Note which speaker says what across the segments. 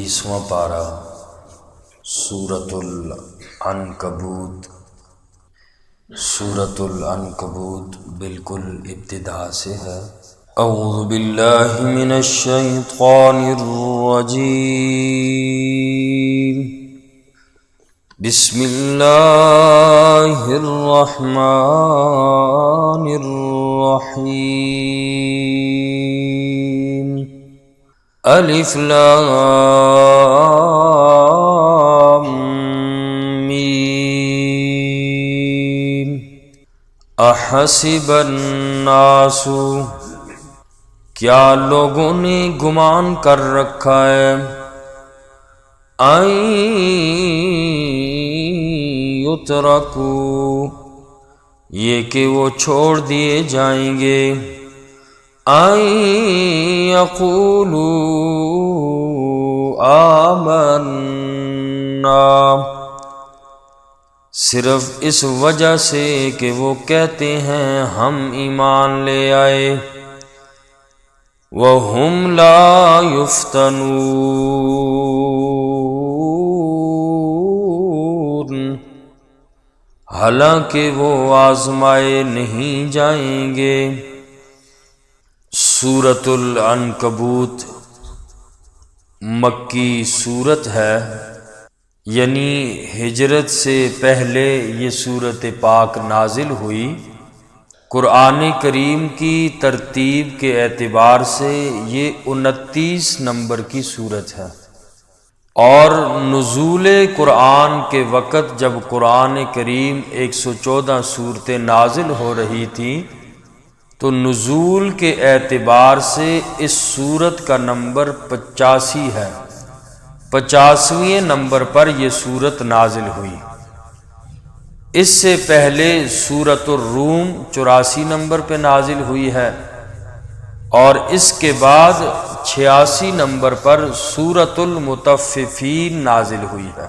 Speaker 1: 21واں پارہ سورۃ العنکبوت۔ سورۃ العنکبوت بالکل ابتدا سے ہے۔ اعوذ باللہ من الشیطان الرجیم، بسم اللہ الرحمن الرحیم۔ الف لام میم۔ احسب الناس، کیا لوگوں نے گمان کر رکھا ہے، ان یترکوا، یہ کہ وہ چھوڑ دیے جائیں گے، ان یقولوا آمنا، صرف اس وجہ سے کہ وہ کہتے ہیں ہم ایمان لے آئے، وَهُمْ لَا يُفْتَنُونَ، حالانکہ وہ آزمائے نہیں جائیں گے۔ سورۃ العنکبوت مکی سورت ہے، یعنی ہجرت سے پہلے یہ سورت پاک نازل ہوئی۔ قرآن کریم کی ترتیب کے اعتبار سے یہ 29 نمبر کی سورت ہے، اور نزول قرآن کے وقت جب قرآن کریم 114 صورتیں نازل ہو رہی تھیں تو نزول کے اعتبار سے اس سورت کا نمبر 85 ہے۔ 50ویں نمبر پر یہ سورت نازل ہوئی۔ اس سے پہلے سورۃ الروم 84 نمبر پہ نازل ہوئی ہے، اور اس کے بعد 86 نمبر پر سورۃ المطففین نازل ہوئی ہے،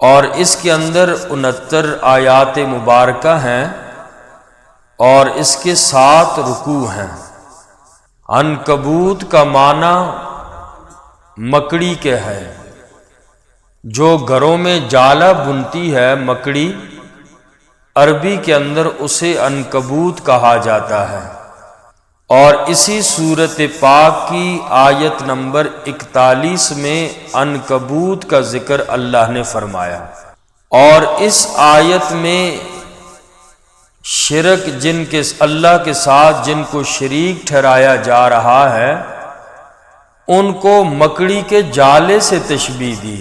Speaker 1: اور اس کے اندر 69 آیات مبارکہ ہیں، اور اس کے 7 رکوع ہیں۔ عنکبوت کا معنی مکڑی کے ہے، جو گھروں میں جالا بنتی ہے مکڑی، عربی کے اندر اسے عنکبوت کہا جاتا ہے۔ اور اسی سورت پاک کی آیت نمبر 41 میں عنکبوت کا ذکر اللہ نے فرمایا، اور اس آیت میں شرک جن کے اللہ کے ساتھ جن کو شریک ٹھہرایا جا رہا ہے ان کو مکڑی کے جالے سے تشبیہ دی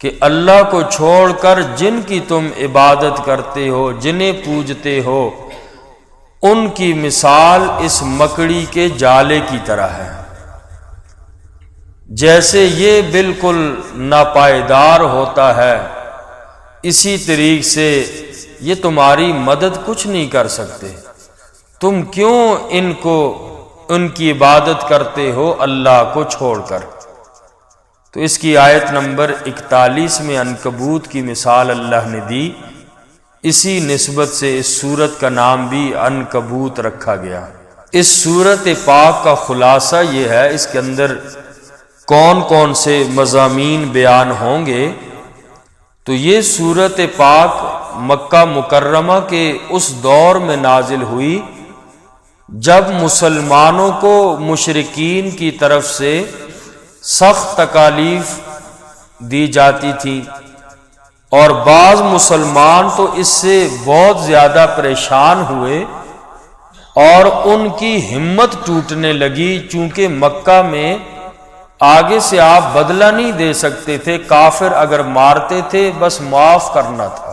Speaker 1: کہ اللہ کو چھوڑ کر جن کی تم عبادت کرتے ہو، جنہیں پوجتے ہو، ان کی مثال اس مکڑی کے جالے کی طرح ہے، جیسے یہ بالکل ناپائیدار ہوتا ہے اسی طریق سے یہ تمہاری مدد کچھ نہیں کر سکتے، تم کیوں ان کی عبادت کرتے ہو اللہ کو چھوڑ کر۔ تو اس کی آیت نمبر 41 میں عنکبوت کی مثال اللہ نے دی، اسی نسبت سے اس سورت کا نام بھی عنکبوت رکھا گیا۔ اس سورت پاک کا خلاصہ یہ ہے، اس کے اندر کون کون سے مضامین بیان ہوں گے۔ تو یہ سورت پاک مکہ مکرمہ کے اس دور میں نازل ہوئی جب مسلمانوں کو مشرکین کی طرف سے سخت تکالیف دی جاتی تھی، اور بعض مسلمان تو اس سے بہت زیادہ پریشان ہوئے اور ان کی ہمت ٹوٹنے لگی، چونکہ مکہ میں آگے سے آپ بدلہ نہیں دے سکتے تھے، کافر اگر مارتے تھے بس معاف کرنا تھا،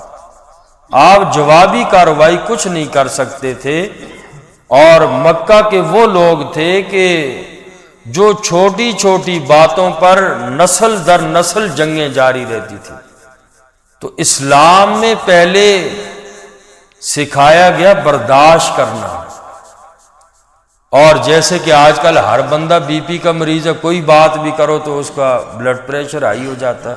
Speaker 1: آپ جوابی کارروائی کچھ نہیں کر سکتے تھے۔ اور مکہ کے وہ لوگ تھے کہ جو چھوٹی چھوٹی باتوں پر نسل در نسل جنگیں جاری رہتی تھی، تو اسلام میں پہلے سکھایا گیا برداشت کرنا۔ اور جیسے کہ آج کل ہر بندہ بی پی کا مریض ہے، کوئی بات بھی کرو تو اس کا بلڈ پریشر ہائی ہو جاتا ہے،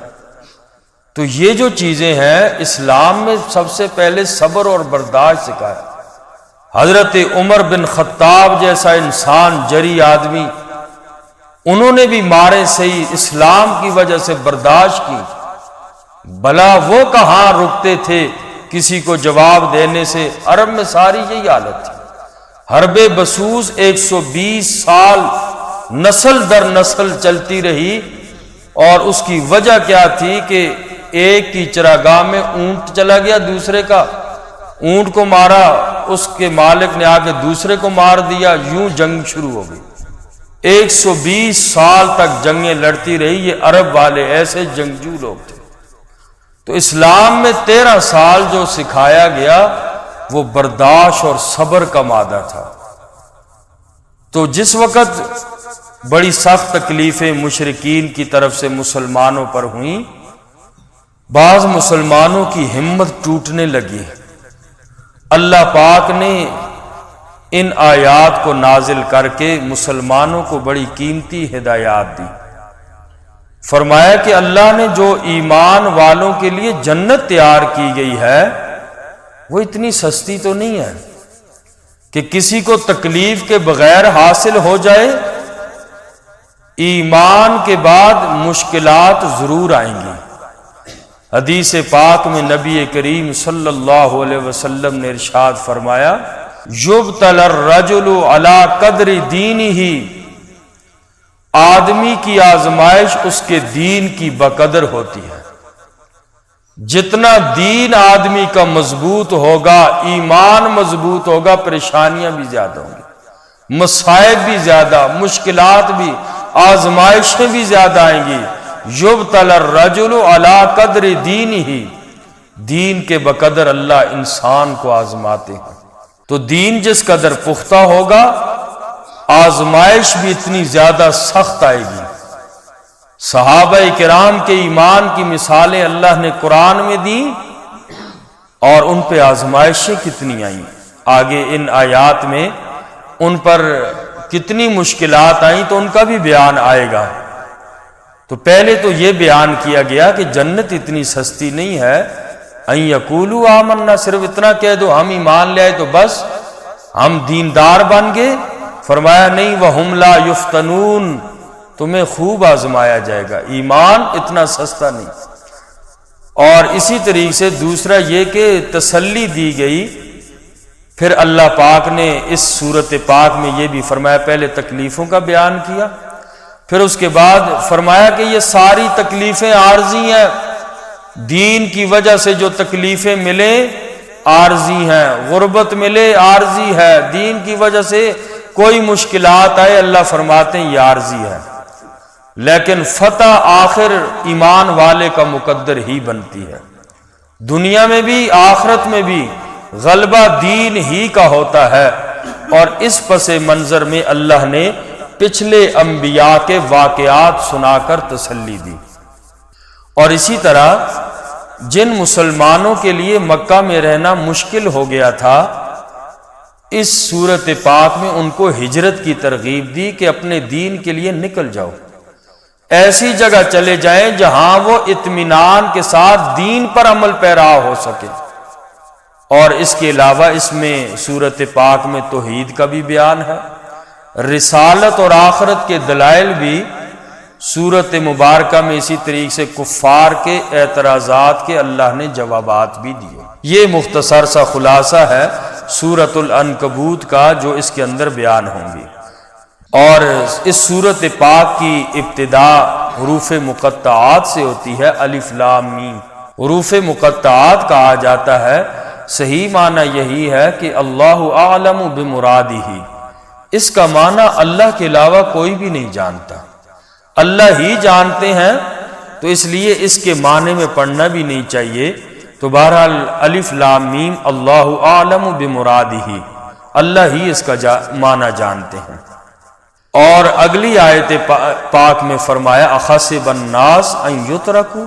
Speaker 1: تو یہ جو چیزیں ہیں اسلام میں سب سے پہلے صبر اور برداشت سکھایا۔ حضرت عمر بن خطاب جیسا انسان، جری آدمی، انہوں نے بھی مارے صحیح اسلام کی وجہ سے برداشت کی، بھلا وہ کہاں رکتے تھے کسی کو جواب دینے سے۔ عرب میں ساری یہی حالت تھی، حرب بسوس 120 سال نسل در نسل چلتی رہی، اور اس کی وجہ کیا تھی کہ ایک کی چراگاہ میں اونٹ چلا گیا، دوسرے کا اونٹ کو مارا، اس کے مالک نے آ کے دوسرے کو مار دیا، یوں جنگ شروع ہو گئی۔ 120 سال تک جنگیں لڑتی رہی۔ یہ عرب والے ایسے جنگجو لوگ تھے۔ تو اسلام میں 13 سال جو سکھایا گیا وہ برداشت اور صبر کا مادہ تھا۔ تو جس وقت بڑی سخت تکلیفیں مشرکین کی طرف سے مسلمانوں پر ہوئیں، بعض مسلمانوں کی ہمت ٹوٹنے لگی، اللہ پاک نے ان آیات کو نازل کر کے مسلمانوں کو بڑی قیمتی ہدایات دی۔ فرمایا کہ اللہ نے جو ایمان والوں کے لیے جنت تیار کی گئی ہے وہ اتنی سستی تو نہیں ہے کہ کسی کو تکلیف کے بغیر حاصل ہو جائے۔ ایمان کے بعد مشکلات ضرور آئیں گی۔ حدیث پاک میں نبی کریم صلی اللہ علیہ وسلم نے ارشاد فرمایا، یبتلی الرجل علی قدر دینہ، آدمی کی آزمائش اس کے دین کی بقدر ہوتی ہے۔ جتنا دین آدمی کا مضبوط ہوگا، ایمان مضبوط ہوگا، پریشانیاں بھی زیادہ ہوں گی، مصائب بھی زیادہ، مشکلات بھی، آزمائشیں بھی زیادہ آئیں گی۔ یبتلی الرجل علی قدر دینہ، دین کے بقدر اللہ انسان کو آزماتے ہیں۔ تو دین جس قدر پختہ ہوگا، آزمائش بھی اتنی زیادہ سخت آئے گی۔ صحابہ کرام کے ایمان کی مثالیں اللہ نے قرآن میں دی، اور ان پہ آزمائشیں کتنی آئیں۔ آگے ان آیات میں ان پر کتنی مشکلات آئیں تو ان کا بھی بیان آئے گا۔ تو پہلے تو یہ بیان کیا گیا کہ جنت اتنی سستی نہیں ہے۔ ان یقولوا آمنا، صرف اتنا کہہ دو ہم ایمان لے آئے تو بس ہم دیندار بن گئے۔ فرمایا نہیں، وہم لا یفتنون، تمہیں خوب آزمایا جائے گا، ایمان اتنا سستا نہیں۔ اور اسی طریقے سے دوسرا یہ کہ تسلی دی گئی۔ پھر اللہ پاک نے اس صورت پاک میں یہ بھی فرمایا، پہلے تکلیفوں کا بیان کیا، پھر اس کے بعد فرمایا کہ یہ ساری تکلیفیں عارضی ہیں، دین کی وجہ سے جو تکلیفیں ملیں عارضی ہیں، غربت ملے عارضی ہے، دین کی وجہ سے کوئی مشکلات آئے اللہ فرماتے ہیں یہ عارضی ہے، لیکن فتح آخر ایمان والے کا مقدر ہی بنتی ہے۔ دنیا میں بھی آخرت میں بھی غلبہ دین ہی کا ہوتا ہے۔ اور اس پس منظر میں اللہ نے پچھلے انبیاء کے واقعات سنا کر تسلی دی۔ اور اسی طرح جن مسلمانوں کے لیے مکہ میں رہنا مشکل ہو گیا تھا، اس صورت پاک میں ان کو ہجرت کی ترغیب دی کہ اپنے دین کے لیے نکل جاؤ، ایسی جگہ چلے جائیں جہاں وہ اطمینان کے ساتھ دین پر عمل پیرا ہو سکے۔ اور اس کے علاوہ اس میں صورت پاک میں توحید کا بھی بیان ہے، رسالت اور آخرت کے دلائل بھی صورت مبارکہ میں اسی طریقے سے کفار کے اعتراضات کے اللہ نے جوابات بھی دیے۔ یہ مختصر سا خلاصہ ہے سورۃ العنکبوت کا جو اس کے اندر بیان ہوں گی۔ اور اس سورت پاک کی ابتدا حروف مقطعات سے ہوتی ہے، الف لام میم۔ حروف مقطعات کہا جاتا ہے، صحیح معنی یہی ہے کہ اللہ اعلم بمرادہ، اس کا معنی اللہ کے علاوہ کوئی بھی نہیں جانتا، اللہ ہی جانتے ہیں، تو اس لیے اس کے معنی میں پڑھنا بھی نہیں چاہیے۔ تو بہرحال الف لام میم اللہ اعلم بمرادہ، اللہ ہی اس کا معنی جانتے ہیں۔ اور اگلی آیت پاک میں فرمایا احسب الناس ان یترکوا،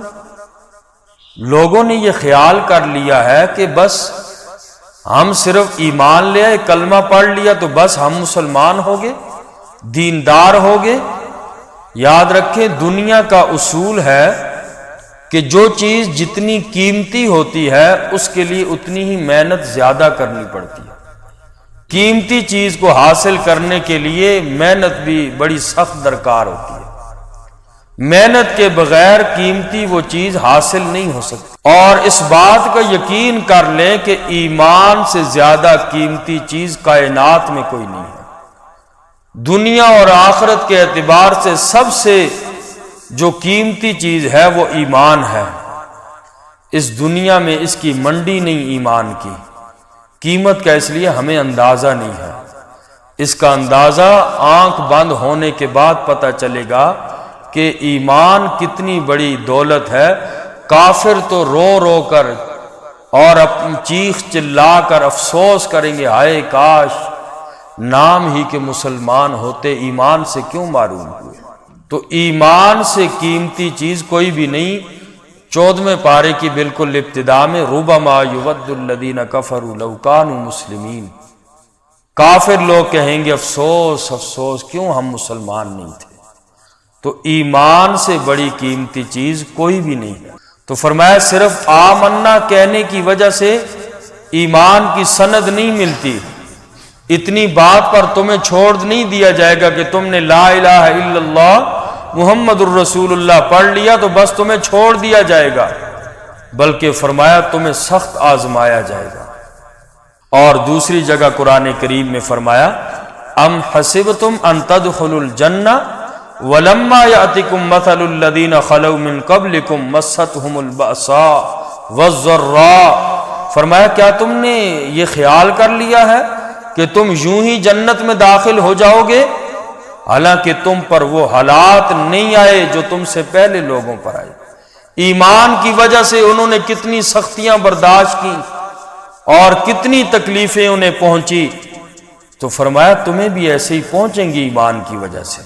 Speaker 1: لوگوں نے یہ خیال کر لیا ہے کہ بس ہم صرف ایمان لے آئے، کلمہ پڑھ لیا تو بس ہم مسلمان ہو گئے، دیندار ہو گئے۔ یاد رکھیں دنیا کا اصول ہے کہ جو چیز جتنی قیمتی ہوتی ہے اس کے لیے اتنی ہی محنت زیادہ کرنی پڑتی ہے۔ قیمتی چیز کو حاصل کرنے کے لیے محنت بھی بڑی سخت درکار ہوتی ہے، محنت کے بغیر قیمتی وہ چیز حاصل نہیں ہو سکتی۔ اور اس بات کا یقین کر لیں کہ ایمان سے زیادہ قیمتی چیز کائنات میں کوئی نہیں ہے۔ دنیا اور آخرت کے اعتبار سے سب سے جو قیمتی چیز ہے وہ ایمان ہے۔ اس دنیا میں اس کی منڈی نہیں ایمان کی، قیمت کا اس لیے ہمیں اندازہ نہیں ہے، اس کا اندازہ آنکھ بند ہونے کے بعد پتہ چلے گا کہ ایمان کتنی بڑی دولت ہے۔ کافر تو رو رو کر اور اپنی چیخ چلا کر افسوس کریں گے، ہائے کاش نام ہی کے مسلمان ہوتے، ایمان سے کیوں معروم ہوئے۔ تو ایمان سے قیمتی چیز کوئی بھی نہیں۔ 14ویں پارے کی بالکل ابتدا میں ربما یود الذین کفروا لو کانوا مسلمین، کافر لوگ کہیں گے افسوس افسوس کیوں ہم مسلمان نہیں تھے۔ تو ایمان سے بڑی قیمتی چیز کوئی بھی نہیں ہے۔ تو فرمایا صرف آمنا کہنے کی وجہ سے ایمان کی سند نہیں ملتی، اتنی بات پر تمہیں چھوڑ نہیں دیا جائے گا کہ تم نے لا الہ الا اللہ محمد الرسول اللہ پڑھ لیا تو بس تمہیں چھوڑ دیا جائے گا، بلکہ فرمایا تمہیں سخت آزمایا جائے گا۔ اور دوسری جگہ قرآن کریم میں فرمایا ام حسبتم ان تدخلوا الجنہ ولما یأتکم مثل الذین خلوا من قبلکم مستهم البأساء والضراء، فرمایا کیا تم نے یہ خیال کر لیا ہے کہ تم یوں ہی جنت میں داخل ہو جاؤ گے، حالانکہ تم پر وہ حالات نہیں آئے جو تم سے پہلے لوگوں پر آئے۔ ایمان کی وجہ سے انہوں نے کتنی سختیاں برداشت کی اور کتنی تکلیفیں انہیں پہنچی، تو فرمایا تمہیں بھی ایسے ہی پہنچیں گی ایمان کی وجہ سے۔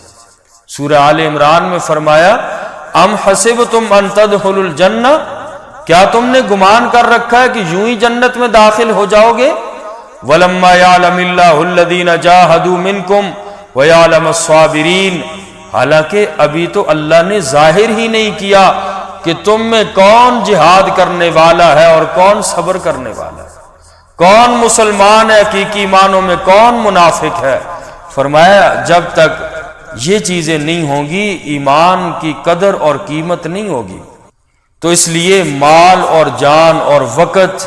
Speaker 1: سورہ آل عمران میں فرمایا ام حسبتم ان تدخلوا الجنہ، کیا تم نے گمان کر رکھا ہے کہ یوں ہی جنت میں داخل ہو جاؤ گے؟ وَلَمَّا يَعْلَمِ اللَّهُ الَّذِينَ جَاهَدُوا مِنْكُمْ وَيَعْلَمَ الصَّابِرِينَ، حالانکہ ابھی تو اللہ نے ظاہر ہی نہیں کیا کہ تم میں کون جہاد کرنے والا ہے اور کون صبر کرنے والا ہے، کون مسلمان ہے حقیقی معنوں میں، کون منافق ہے۔ فرمایا جب تک یہ چیزیں نہیں ہوں گی ایمان کی قدر اور قیمت نہیں ہوگی۔ تو اس لیے مال اور جان اور وقت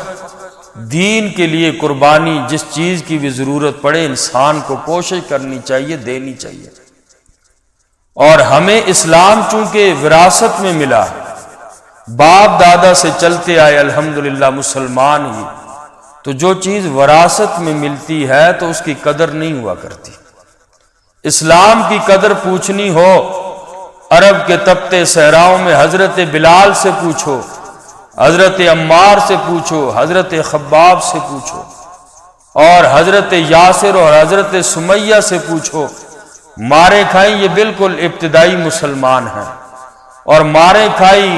Speaker 1: دین کے لیے قربانی جس چیز کی بھی ضرورت پڑے انسان کو کوشش کرنی چاہیے، دینی چاہیے۔ اور ہمیں اسلام چونکہ وراثت میں ملا، باپ دادا سے چلتے آئے الحمدللہ مسلمان ہی، تو جو چیز وراثت میں ملتی ہے تو اس کی قدر نہیں ہوا کرتی۔ اسلام کی قدر پوچھنی ہو، عرب کے تپتے صحراؤں میں حضرت بلال سے پوچھو، حضرت عمار سے پوچھو، حضرت خباب سے پوچھو، اور حضرت یاسر اور حضرت سمیہ سے پوچھو۔ مارے کھائی یہ بالکل ابتدائی مسلمان ہیں، اور مارے کھائی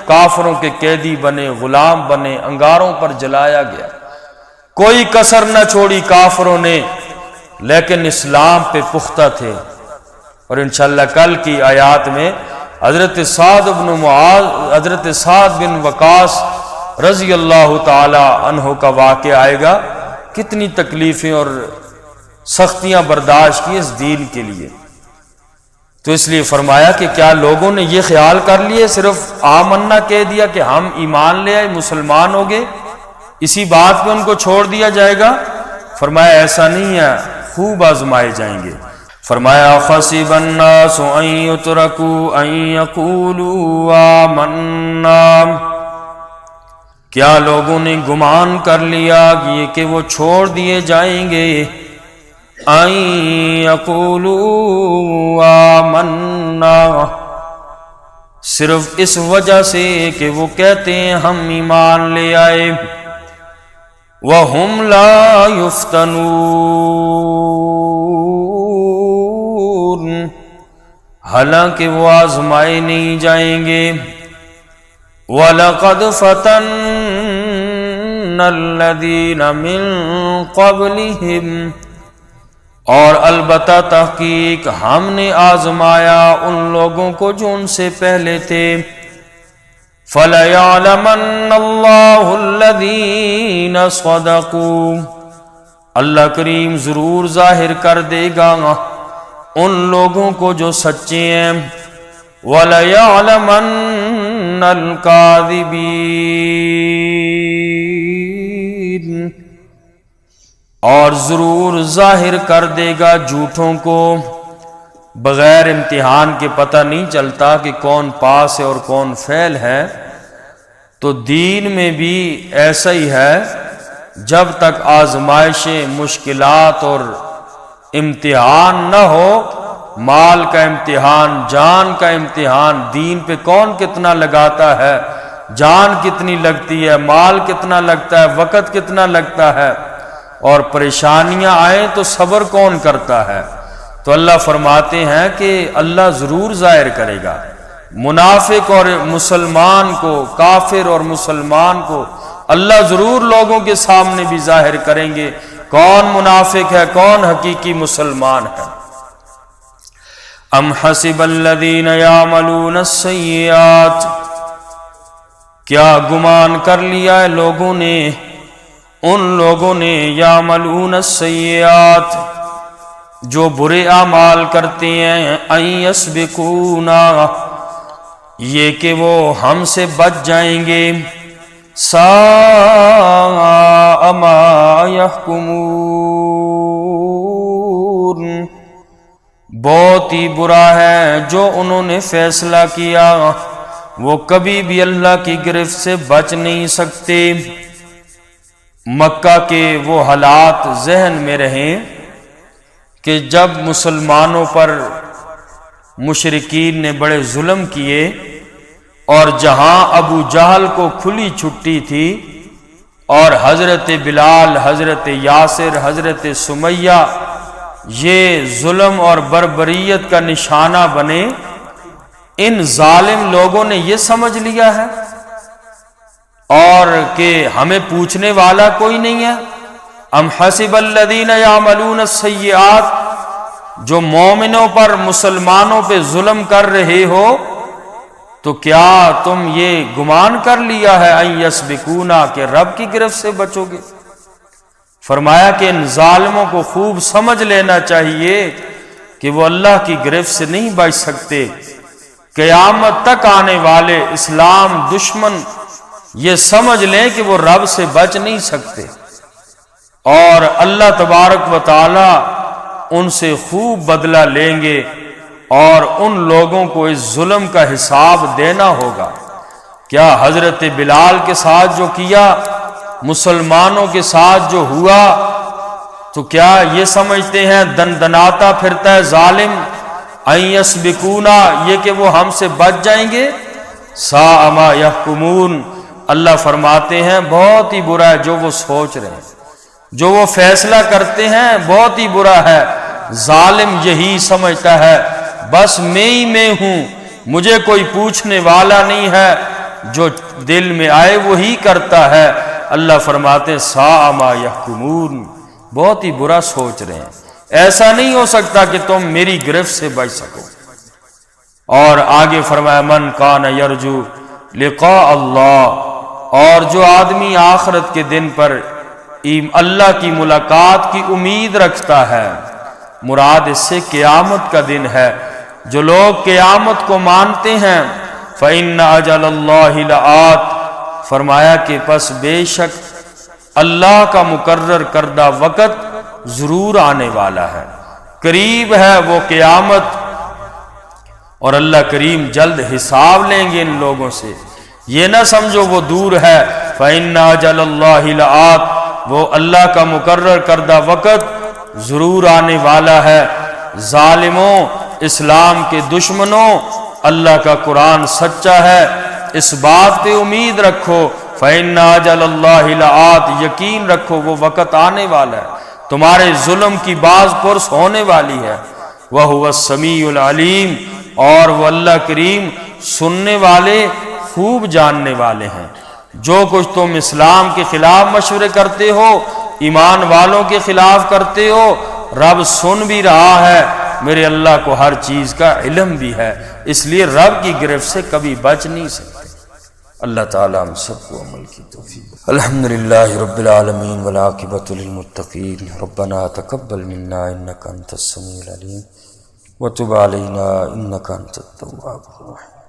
Speaker 1: کافروں کے قیدی بنے، غلام بنے، انگاروں پر جلایا گیا، کوئی کسر نہ چھوڑی کافروں نے، لیکن اسلام پہ پختہ تھے۔ اور انشاءاللہ کل کی آیات میں حضرت سعد بن وقاص رضی اللہ تعالی عنہ کا واقعہ آئے گا، کتنی تکلیفیں اور سختیاں برداشت کی اس دین کے لیے۔ تو اس لیے فرمایا کہ کیا لوگوں نے یہ خیال کر لیے، صرف آمنا کہہ دیا کہ ہم ایمان لے آئے مسلمان ہو گئے، اسی بات پہ ان کو چھوڑ دیا جائے گا؟ فرمایا ایسا نہیں ہے، خوب آزمائے جائیں گے۔ فرمایا حسب الناس ان یترکوا ان یقولوا آمنا، کیا لوگوں نے گمان کر لیا کہ وہ چھوڑ دیے جائیں گے ان یقولوا آمنا، صرف اس وجہ سے کہ وہ کہتے ہیں ہم ایمان لے آئے، وَهُمْ لَا يُفْتَنُونَ، حالانکہ وہ آزمائے نہیں جائیں گے۔ وَلَقَدْ فَتَنَّ الَّذِينَ مِن قَبْلِهِمْ، اور البتہ تحقیق ہم نے آزمایا ان لوگوں کو جو ان سے پہلے تھے۔ فَلَيَعْلَمَنَّ اللَّهُ الَّذِينَ صَدَقُوا، اللہ کریم ضرور ظاہر کر دے گا ان لوگوں کو جو سچے ہیں، وَلَيَعْلَمَنَّ الْكَاذِبِينَ، اور ضرور ظاہر کر دے گا جھوٹوں کو۔ بغیر امتحان کے پتہ نہیں چلتا کہ کون پاس ہے اور کون فیل ہے، تو دین میں بھی ایسا ہی ہے، جب تک آزمائشیں، مشکلات اور امتحان نہ ہو، مال کا امتحان، جان کا امتحان، دین پہ کون کتنا لگاتا ہے، جان کتنی لگتی ہے، مال کتنا لگتا ہے، وقت کتنا لگتا ہے، اور پریشانیاں آئیں تو صبر کون کرتا ہے۔ تو اللہ فرماتے ہیں کہ اللہ ضرور ظاہر کرے گا منافق اور مسلمان کو، کافر اور مسلمان کو اللہ ضرور لوگوں کے سامنے بھی ظاہر کریں گے، کون منافق ہے، کون حقیقی مسلمان ہے۔ ام حسب الذین یعملون السیئات، کیا گمان کر لیا ہے لوگوں نے، ان لوگوں نے، یعملون السیئات، جو برے اعمال کرتے ہیں، ان یسبقونا، یہ کہ وہ ہم سے بچ جائیں گے، ساء ما یحکمون، بہت ہی برا ہے جو انہوں نے فیصلہ کیا، وہ کبھی بھی اللہ کی گرفت سے بچ نہیں سکتے۔ مکہ کے وہ حالات ذہن میں رہیں کہ جب مسلمانوں پر مشرکین نے بڑے ظلم کیے، اور جہاں ابو جہل کو کھلی چھٹی تھی، اور حضرت بلال، حضرت یاسر، حضرت سمیہ یہ ظلم اور بربریت کا نشانہ بنے، ان ظالم لوگوں نے یہ سمجھ لیا ہے اور کہ ہمیں پوچھنے والا کوئی نہیں ہے۔ ام حسب الذین یعملون السیئات، جو مومنوں پر، مسلمانوں پہ ظلم کر رہے ہو، تو کیا تم یہ گمان کر لیا ہے ان یسبقونا کہ رب کی گرفت سے بچو گے؟ فرمایا کہ ان ظالموں کو خوب سمجھ لینا چاہیے کہ وہ اللہ کی گرفت سے نہیں بچ سکتے۔ قیامت تک آنے والے اسلام دشمن یہ سمجھ لیں کہ وہ رب سے بچ نہیں سکتے، اور اللہ تبارک و تعالی ان سے خوب بدلہ لیں گے، اور ان لوگوں کو اس ظلم کا حساب دینا ہوگا۔ کیا حضرت بلال کے ساتھ جو کیا، مسلمانوں کے ساتھ جو ہوا، تو کیا یہ سمجھتے ہیں دندناتا پھرتا ہے ظالم، ان یسبقونا، یہ کہ وہ ہم سے بچ جائیں گے؟ ساء ما یحکمون، اللہ فرماتے ہیں بہت ہی برا ہے جو وہ سوچ رہے ہیں، جو وہ فیصلہ کرتے ہیں، بہت ہی برا ہے۔ ظالم یہی سمجھتا ہے بس میں ہی میں ہوں، مجھے کوئی پوچھنے والا نہیں ہے، جو دل میں آئے وہی کرتا ہے۔ اللہ فرماتے ہیں ساء ما یحکمون، بہت ہی برا سوچ رہے ہیں، ایسا نہیں ہو سکتا کہ تم میری گرفت سے بچ سکو۔ اور آگے فرمایا من کان یرجو لقاء اللہ، اور جو آدمی آخرت کے دن پر اللہ کی ملاقات کی امید رکھتا ہے، مراد اس سے قیامت کا دن ہے۔ جو لوگ قیامت کو مانتے ہیں فَإِنَّ أَجَلَ اللَّهِ لَآتٍ، فرمایا کہ پس بے شک اللہ کا مقرر کردہ وقت ضرور آنے والا ہے، قریب ہے وہ قیامت، اور اللہ کریم جلد حساب لیں گے ان لوگوں سے۔ یہ نہ سمجھو وہ دور ہے، فَإِنَّ أَجَلَ اللَّهِ لَآتٍ، وہ اللہ کا مقرر کردہ وقت ضرور آنے والا ہے۔ ظالموں، اسلام کے دشمنوں، اللہ کا قرآن سچا ہے، اس بات پہ امید رکھو، فَإِنَّ أَجَلَ اللَّهِ لَآتٍ، یقین رکھو وہ وقت آنے والا ہے، تمہارے ظلم کی باز پرس ہونے والی ہے۔ وَهُوَ السَّمِيعُ الْعَلِيمُ، اور وہ اللہ کریم سننے والے، خوب جاننے والے ہیں۔ جو کچھ تم اسلام کے خلاف مشورے کرتے ہو، ایمان والوں کے خلاف کرتے ہو، رب سن بھی رہا ہے، میرے اللہ کو ہر چیز کا علم بھی ہے، اس لیے رب کی گرفت سے کبھی بچ نہیں سکتے۔ اللہ تعالیٰ ہم سب کو عمل کی توفیق۔ الحمدللہ رب العالمین والعاقبۃ للمتقین، ربنا تقبل منا انک انت السمیع العلیم وتب علینا انک انت التواب الرحیم۔